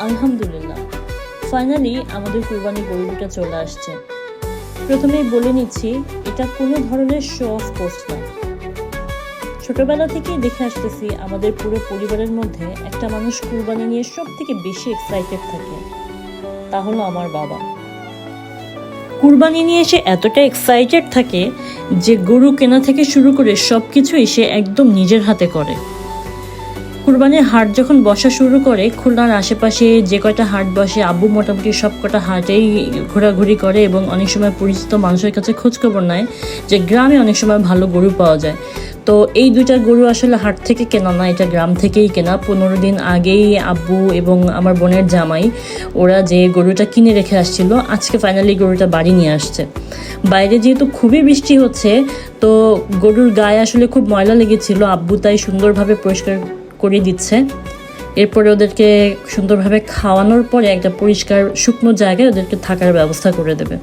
আলহামদুলিল্লাহ, ফাইনালি আমাদের কুরবানি গরুটা চলে আসছে। প্রথমেই বলে নিচ্ছি, এটা কোনো ধরনের শো অফ পোস্ট না। ছোটবেলা থেকেই দেখে আসতেছি আমাদের পুরো পরিবারের মধ্যে একটা মানুষ কুরবানি নিয়ে সব থেকে বেশি এক্সাইটেড থাকে, তা হলো আমার বাবা। কুরবানি নিয়ে সে এতটা এক্সাইটেড থাকে যে গরু কেনা থেকে শুরু করে সব কিছুই সে একদম নিজের হাতে করে। কুরবানির হাট যখন বসা শুরু করে, খুলনার আশেপাশে যে কয়টা হাট বসে আব্বু মোটামুটি সব কটা হাটেই ঘোরাঘুরি করে এবং অনেক সময় পরিচিত মানুষের কাছে খোঁজখবর নেয় যে গ্রামে অনেক সময় ভালো গরু পাওয়া যায়। তো এই দুইটা গরু আসলে হাট থেকে কেনা না, এটা গ্রাম থেকেই কেনা। 15 দিন আগেই আব্বু এবং আমার বোনের জামাই ওরা যে গরুটা কিনে রেখে আসছিল, আজকে ফাইনালি গরুটা বাড়ি নিয়ে আসছে। বাইরে যেহেতু খুবই বৃষ্টি হচ্ছে, তো গরুর গায়ে আসলে খুব ময়লা লেগেছিল, আব্বু তাই সুন্দরভাবে পরিষ্কার করে দিচ্ছে। এরপরে ওদেরকে সুন্দরভাবে খাওয়ানোর পরে একটা পরিষ্কার শুকনো জায়গায় ওদেরকে থাকার ব্যবস্থা করে দেবে।